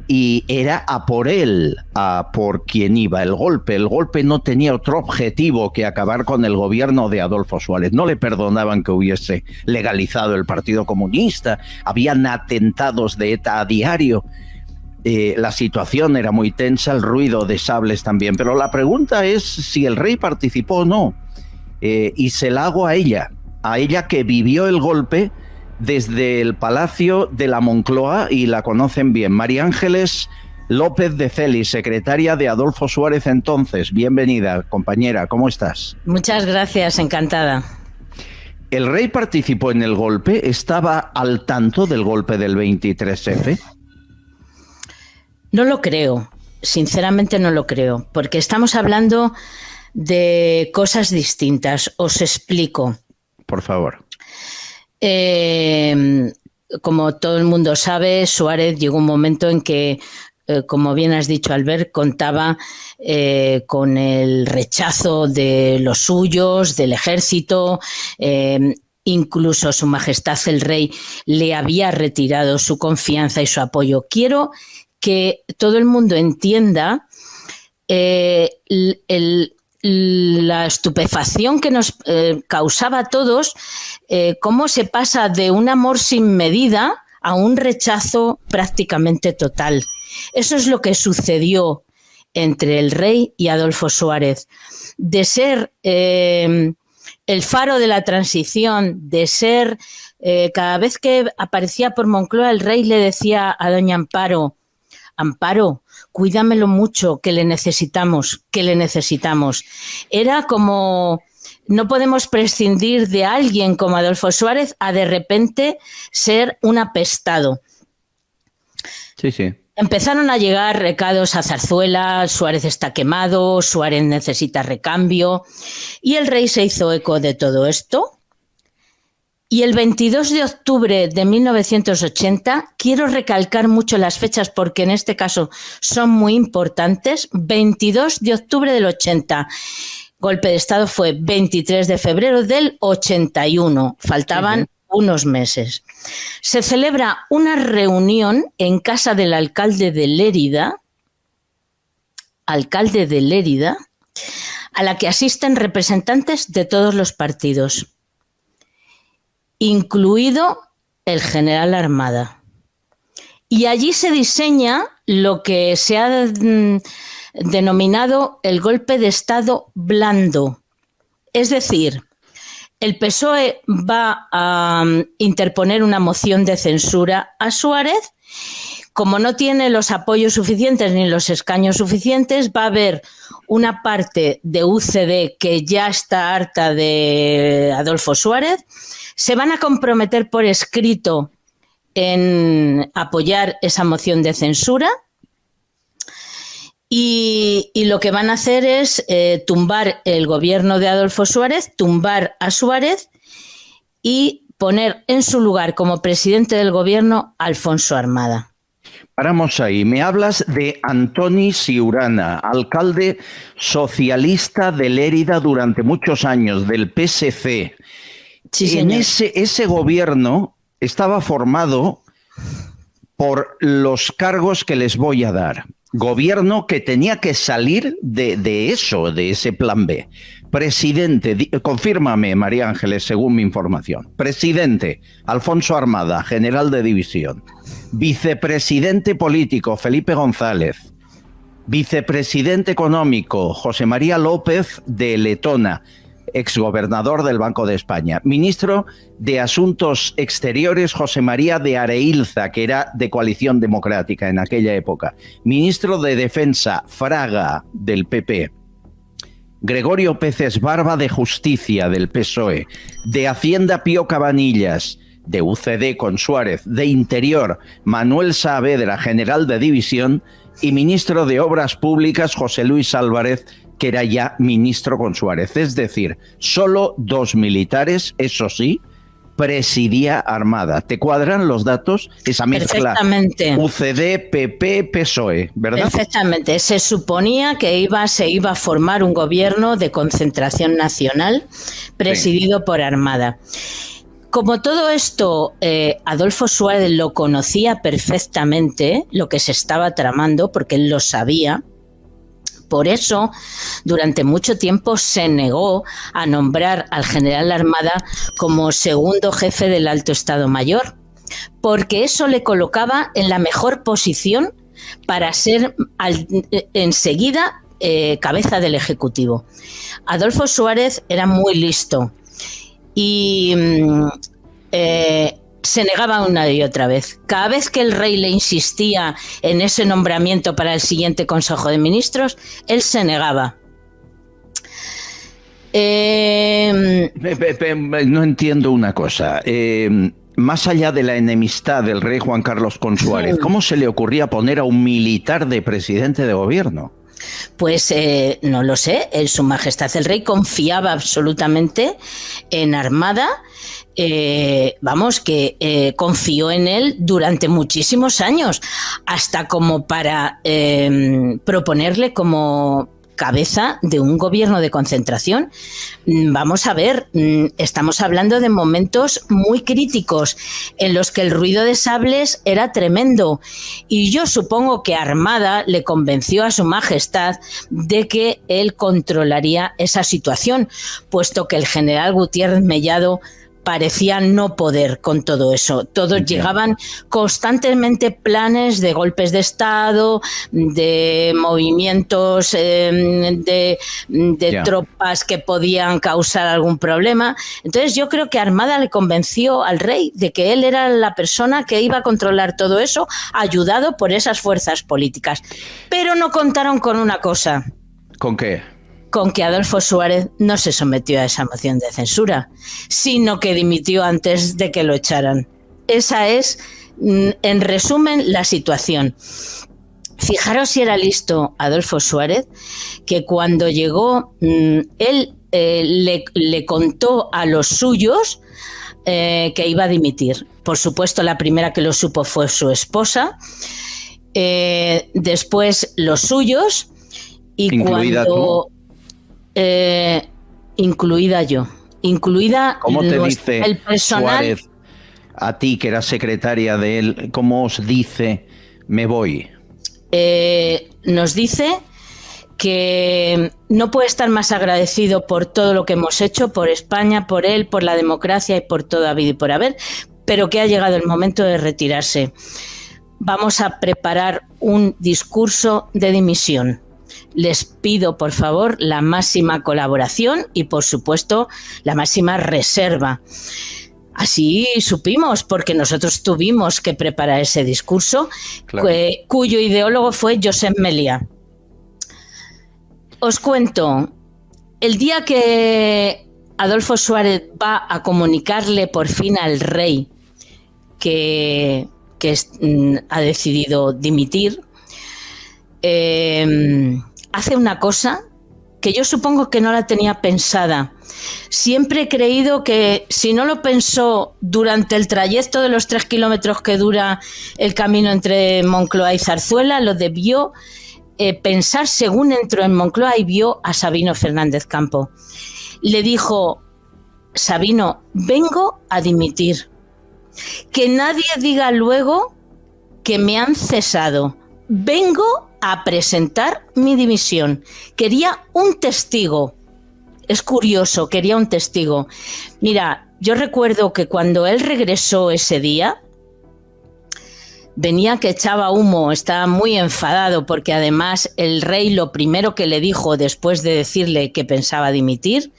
Y era a por él, a por quien iba el golpe. El golpe no tenía otro objetivo que acabar con el gobierno de Adolfo Suárez. No le perdonaban que hubiese legalizado el Partido Comunista. Habían atentados de ETA a diario. La situación era muy tensa, el ruido de sables también. Pero la pregunta es si el rey participó o no. Y se la hago a ella que vivió el golpe desde el Palacio de la Moncloa, y la conocen bien. María Ángeles López de Celis, secretaria de Adolfo Suárez entonces. Bienvenida, compañera, ¿cómo estás? Muchas gracias, encantada. ¿El rey participó en el golpe? ¿Estaba al tanto del golpe del 23F? No lo creo, sinceramente no lo creo, porque estamos hablando de cosas distintas. Os explico. Por favor. Como todo el mundo sabe, Suárez llegó un momento en que, como bien has dicho, Albert, contaba con el rechazo de los suyos, del ejército. Incluso Su Majestad el Rey le había retirado su confianza y su apoyo. Quiero que todo el mundo entienda la estupefacción que nos causaba a todos, cómo se pasa de un amor sin medida a un rechazo prácticamente total. Eso es lo que sucedió entre el rey y Adolfo Suárez. De ser el faro de la transición, de ser cada vez que aparecía por Moncloa, el rey le decía a doña Amparo: Amparo, cuídamelo mucho, que le necesitamos, que le necesitamos. Era como, no podemos prescindir de alguien como Adolfo Suárez a de repente ser un apestado. Sí, sí. Empezaron a llegar recados a Zarzuela: Suárez está quemado, Suárez necesita recambio, y el rey se hizo eco de todo esto. Y el 22 de octubre de 1980, quiero recalcar mucho las fechas porque en este caso son muy importantes, 22 de octubre del 80. Golpe de Estado fue 23 de febrero del 81, faltaban unos meses. Se celebra una reunión en casa del alcalde de Lérida, a la que asisten representantes de todos los partidos, incluido el general Armada. Y allí se diseña lo que se ha denominado el golpe de Estado blando. Es decir, el PSOE va a interponer una moción de censura a Suárez. Como no tiene los apoyos suficientes ni los escaños suficientes, va a haber una parte de UCD que ya está harta de Adolfo Suárez. Se van a comprometer por escrito en apoyar esa moción de censura y lo que van a hacer es tumbar el gobierno de Adolfo Suárez, tumbar a Suárez y poner en su lugar como presidente del gobierno a Alfonso Armada. Paramos ahí. Me hablas de Antoni Siurana, alcalde socialista de Lérida durante muchos años, del PSC. Sí, en ese gobierno estaba formado por los cargos que les voy a dar. Gobierno que tenía que salir de eso, de ese plan B. Presidente, confírmame, María Ángeles, según mi información. Presidente, Alfonso Armada, general de división. Vicepresidente político, Felipe González. Vicepresidente económico, José María López de Letona, exgobernador del Banco de España. Ministro de Asuntos Exteriores, José María de Areilza, que era de Coalición Democrática en aquella época. Ministro de Defensa, Fraga, del PP. Gregorio Peces Barba, de Justicia, del PSOE. De Hacienda, Pío Cabanillas, de UCD con Suárez. De Interior, Manuel Saavedra, general de división. Y ministro de Obras Públicas, José Luis Álvarez, que era ya ministro con Suárez. Es decir, solo 2 militares, eso sí, presidía Armada. ¿Te cuadran los datos? Esa mezcla. Perfectamente. UCD, PP, PSOE, ¿verdad? Perfectamente. Se suponía que se iba a formar un gobierno de concentración nacional presidido por Armada. Como todo esto, Adolfo Suárez lo conocía perfectamente, lo que se estaba tramando, porque él lo sabía. Por eso, durante mucho tiempo se negó a nombrar al general Armada como segundo jefe del Alto Estado Mayor, porque eso le colocaba en la mejor posición para ser enseguida cabeza del Ejecutivo. Adolfo Suárez era muy listo y se negaba una y otra vez. Cada vez que el rey le insistía en ese nombramiento para el siguiente Consejo de Ministros, él se negaba. No entiendo una cosa. Más allá de la enemistad del rey Juan Carlos con Suárez, ¿cómo se le ocurría poner a un militar de presidente de gobierno? Pues no lo sé. Su Majestad el Rey confiaba absolutamente en Armada. Confió en él durante muchísimos años, hasta como para proponerle como cabeza de un gobierno de concentración. Vamos a ver, estamos hablando de momentos muy críticos en los que el ruido de sables era tremendo, y yo supongo que Armada le convenció a su majestad de que él controlaría esa situación, puesto que el general Gutiérrez Mellado parecía no poder con todo eso. Todos llegaban constantemente planes de golpes de Estado, de movimientos de tropas que podían causar algún problema. Entonces yo creo que Armada le convenció al rey de que él era la persona que iba a controlar todo eso, ayudado por esas fuerzas políticas. Pero no contaron con una cosa. ¿Con qué? Con que Adolfo Suárez no se sometió a esa moción de censura, sino que dimitió antes de que lo echaran. Esa es, en resumen, la situación. Fijaros si era listo Adolfo Suárez, que cuando llegó, él le contó a los suyos que iba a dimitir. Por supuesto, la primera que lo supo fue su esposa, después los suyos, y incluida cuando... incluida yo, incluida ¿cómo te dice el personal? Suárez a ti, que eras secretaria de él, cómo os dice me voy? Nos dice que no puede estar más agradecido por todo lo que hemos hecho, por España, por él, por la democracia y por todo habido y por haber, pero que ha llegado el momento de retirarse. Vamos a preparar un discurso de dimisión. Les pido, por favor, la máxima colaboración y, por supuesto, la máxima reserva. Así supimos, porque nosotros tuvimos que preparar ese discurso, claro, cuyo ideólogo fue Josep Meliá. Os cuento, el día que Adolfo Suárez va a comunicarle por fin al rey que ha decidido dimitir, hace una cosa que yo supongo que no la tenía pensada. Siempre he creído que si no lo pensó durante el trayecto de los 3 kilómetros que dura el camino entre Moncloa y Zarzuela, lo debió pensar según entró en Moncloa y vio a Sabino Fernández Campo. Le dijo: Sabino, vengo a dimitir. Que nadie diga luego que me han cesado. Vengo a presentar mi dimisión. Quería un testigo. Es curioso, quería un testigo. Mira, yo recuerdo que cuando él regresó ese día, venía que echaba humo, estaba muy enfadado porque además el rey lo primero que le dijo después de decirle que pensaba dimitir,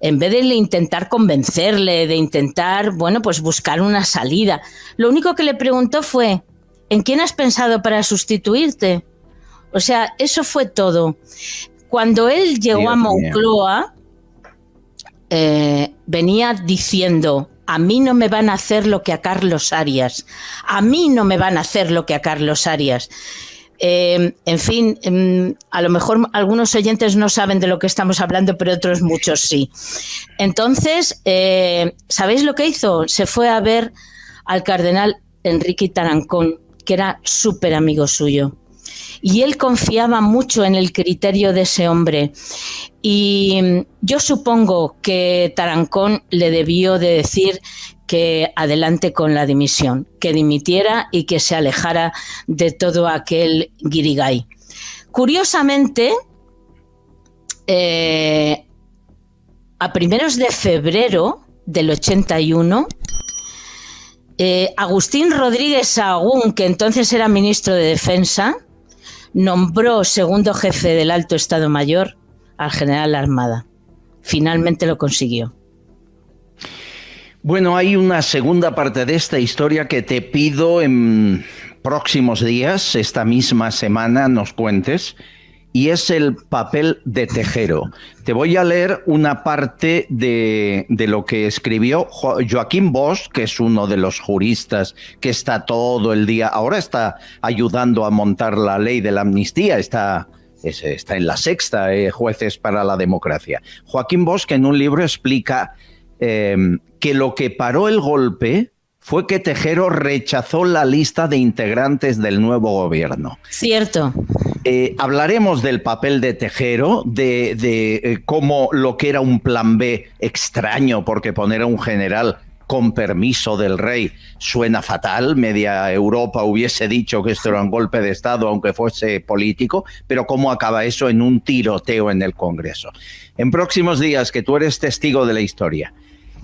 en vez de intentar convencerle, de intentar, bueno, pues buscar una salida, lo único que le preguntó fue: ¿en quién has pensado para sustituirte? O sea, eso fue todo. Cuando él llegó a Moncloa, venía diciendo: a mí no me van a hacer lo que a Carlos Arias. A mí no me van a hacer lo que a Carlos Arias. En fin, a lo mejor algunos oyentes no saben de lo que estamos hablando, pero otros muchos sí. Entonces, ¿sabéis lo que hizo? Se fue a ver al cardenal Enrique Tarancón, que era súper amigo suyo. Y él confiaba mucho en el criterio de ese hombre. Y yo supongo que Tarancón le debió de decir que adelante con la dimisión, que dimitiera y que se alejara de todo aquel guirigay. Curiosamente, a primeros de febrero del 81, Agustín Rodríguez Sahagún, que entonces era ministro de Defensa, nombró segundo jefe del Alto Estado Mayor al general de la Armada. Finalmente lo consiguió. Bueno, hay una segunda parte de esta historia que te pido en próximos días, esta misma semana, nos cuentes, y es el papel de Tejero. Te voy a leer una parte de lo que escribió Joaquín Bosch, que es uno de los juristas que está todo el día, ahora está ayudando a montar la ley de la amnistía, está en La Sexta, Jueces para la Democracia. Joaquín Bosch, que en un libro explica que lo que paró el golpe fue que Tejero rechazó la lista de integrantes del nuevo gobierno. Cierto. Hablaremos del papel de Tejero, de cómo lo que era un plan B extraño, porque poner a un general con permiso del rey suena fatal. Media Europa hubiese dicho que esto era un golpe de Estado, aunque fuese político, pero cómo acaba eso en un tiroteo en el Congreso. En próximos días, que tú eres testigo de la historia.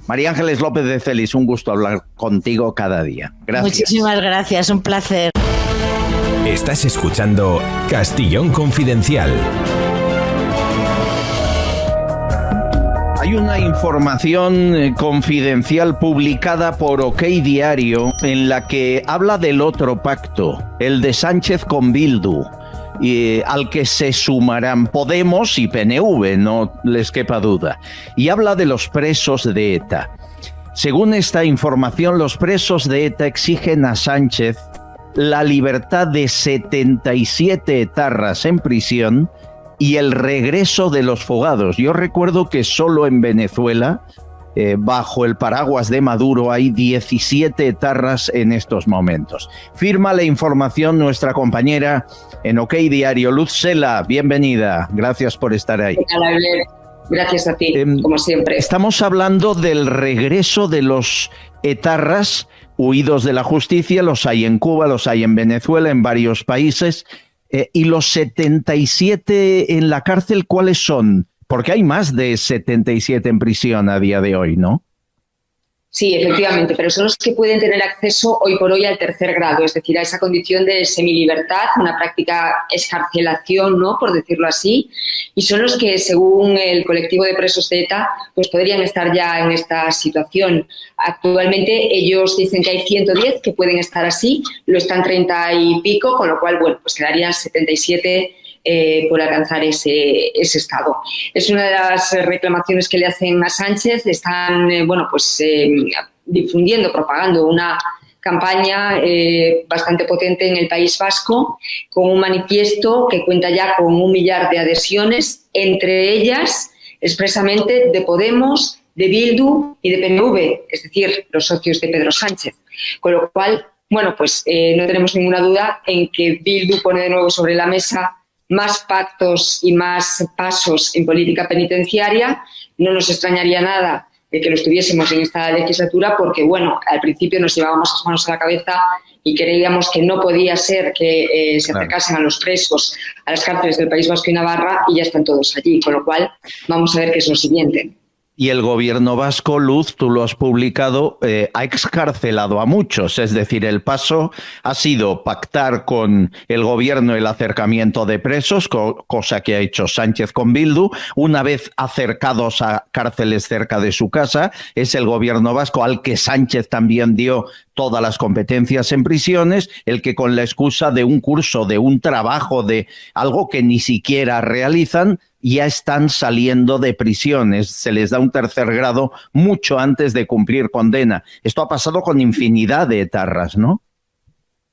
María Ángeles López de Celis, un gusto hablar contigo cada día. Gracias. Muchísimas gracias, un placer. Estás escuchando Castillón Confidencial. Hay una información confidencial publicada por OK Diario en la que habla del otro pacto, el de Sánchez con Bildu, al que se sumarán Podemos y PNV, no les quepa duda. Y habla de los presos de ETA. Según esta información, los presos de ETA exigen a Sánchez la libertad de 77 etarras en prisión y el regreso de los fugados. Yo recuerdo que solo en Venezuela, bajo el paraguas de Maduro, hay 17 etarras en estos momentos. Firma la información nuestra compañera en OK Diario, Luz Sela. Bienvenida, gracias por estar ahí. Gracias a ti, como siempre. Estamos hablando del regreso de los etarras huidos de la justicia. Los hay en Cuba, los hay en Venezuela, en varios países. Y los 77 en la cárcel, ¿cuáles son? Porque hay más de 77 en prisión a día de hoy, ¿no? Sí, efectivamente, pero son los que pueden tener acceso hoy por hoy al tercer grado, es decir, a esa condición de semilibertad, una práctica excarcelación, ¿no?, por decirlo así, y son los que, según el colectivo de presos de ETA, pues podrían estar ya en esta situación. Actualmente ellos dicen que hay 110 que pueden estar así, lo están 30 y pico, con lo cual, bueno, pues quedarían 77 por alcanzar ese estado. Es una de las reclamaciones que le hacen a Sánchez. Están difundiendo, propagando una campaña bastante potente en el País Vasco, con un manifiesto que cuenta ya con 1 millar de adhesiones, entre ellas expresamente de Podemos, de Bildu y de PNV, es decir, los socios de Pedro Sánchez. Con lo cual, bueno, pues no tenemos ninguna duda en que Bildu pone de nuevo sobre la mesa más pactos y más pasos en política penitenciaria. No nos extrañaría nada que lo estuviésemos en esta legislatura, porque, bueno, al principio nos llevábamos las manos a la cabeza y creíamos que no podía ser que se acercasen a los presos a las cárceles del País Vasco y Navarra, y ya están todos allí, con lo cual vamos a ver qué es lo siguiente. Y el gobierno vasco, Luz, tú lo has publicado, ha excarcelado a muchos. Es decir, el paso ha sido pactar con el gobierno el acercamiento de presos, cosa que ha hecho Sánchez con Bildu. Una vez acercados a cárceles cerca de su casa, es el gobierno vasco, al que Sánchez también dio todas las competencias en prisiones, el que con la excusa de un curso, de un trabajo, de algo que ni siquiera realizan, ya están saliendo de prisiones, se les da un tercer grado mucho antes de cumplir condena. Esto ha pasado con infinidad de etarras, ¿no?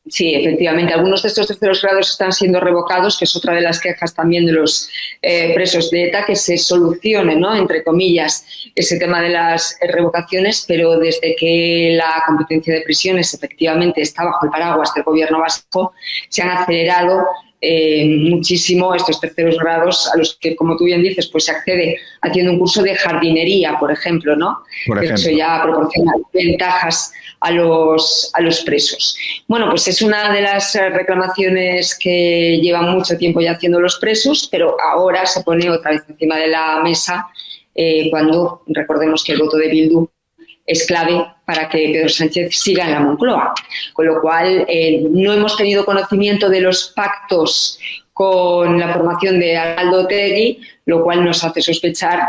Sí, efectivamente. Algunos de estos terceros grados están siendo revocados, que es otra de las quejas también de los presos de ETA, que se solucione, ¿no?, entre comillas, ese tema de las revocaciones, pero desde que la competencia de prisiones efectivamente está bajo el paraguas del gobierno vasco, se han acelerado muchísimo estos terceros grados, a los que, como tú bien dices, pues se accede haciendo un curso de jardinería, por ejemplo, ¿no? Eso ya proporciona ventajas a los presos. Bueno, pues es una de las reclamaciones que llevan mucho tiempo ya haciendo los presos, pero ahora se pone otra vez encima de la mesa cuando recordemos que el voto de Bildu es clave para que Pedro Sánchez siga en la Moncloa. Con lo cual, no hemos tenido conocimiento de los pactos con la formación de Arnaldo Otegi, lo cual nos hace sospechar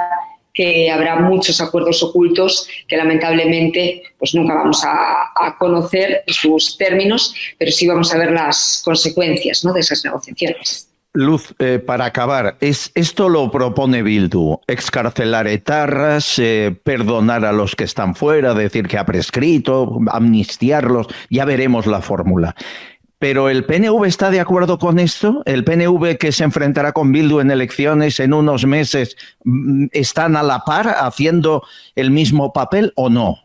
que habrá muchos acuerdos ocultos que lamentablemente pues nunca vamos a conocer sus términos, pero sí vamos a ver las consecuencias, ¿no?, de esas negociaciones. Luz, para acabar, esto lo propone Bildu, excarcelar etarras, perdonar a los que están fuera, decir que ha prescrito, amnistiarlos, ya veremos la fórmula. ¿Pero el PNV está de acuerdo con esto? ¿El PNV, que se enfrentará con Bildu en elecciones en unos meses, están a la par haciendo el mismo papel o no?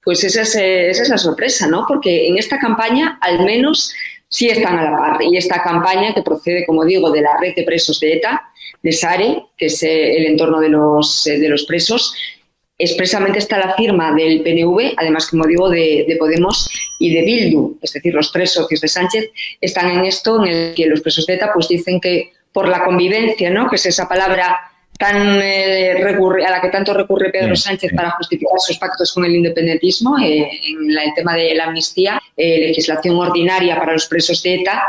Pues esa es la sorpresa, ¿no? Porque en esta campaña, al menos, sí están a la par. Y esta campaña, que procede, como digo, de la red de presos de ETA, de SARE, que es el entorno de los presos, expresamente está la firma del PNV, además, como digo, de Podemos y de Bildu. Es decir, los tres socios de Sánchez están en esto, en el que los presos de ETA pues dicen que por la convivencia, ¿no?, que es esa palabra tan a la que tanto recurre Pedro Sánchez para justificar sus pactos con el independentismo, en el tema de la amnistía, legislación ordinaria para los presos de ETA,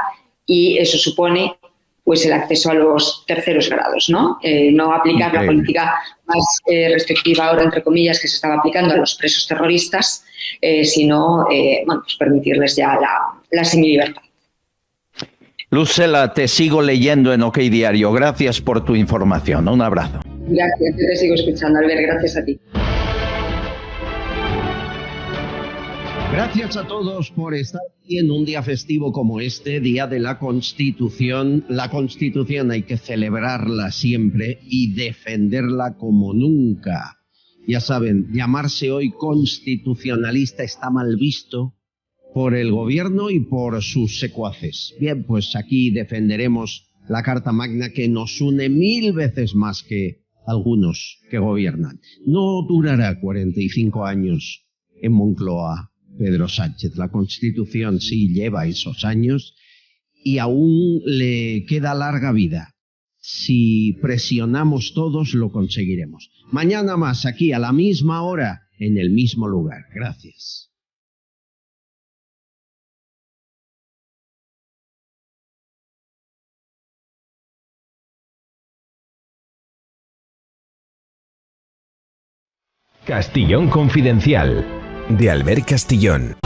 y eso supone pues el acceso a los terceros grados, ¿no? No aplicar la política más restrictiva ahora, entre comillas, que se estaba aplicando a los presos terroristas, sino pues permitirles ya la semilibertad. Luz-Sela, te sigo leyendo en OK Diario. Gracias por tu información. Un abrazo. Gracias, te sigo escuchando, Albert. Gracias a ti. Gracias a todos por estar aquí en un día festivo como este, Día de la Constitución. La Constitución hay que celebrarla siempre y defenderla como nunca. Ya saben, llamarse hoy constitucionalista está mal visto por el gobierno y por sus secuaces. Bien, pues aquí defenderemos la Carta Magna, que nos une 1000 veces más que algunos que gobiernan. No durará 45 años en Moncloa Pedro Sánchez. La Constitución sí lleva esos años y aún le queda larga vida. Si presionamos todos, lo conseguiremos. Mañana más, aquí a la misma hora, en el mismo lugar. Gracias. Castillón Confidencial, de Albert Castillón.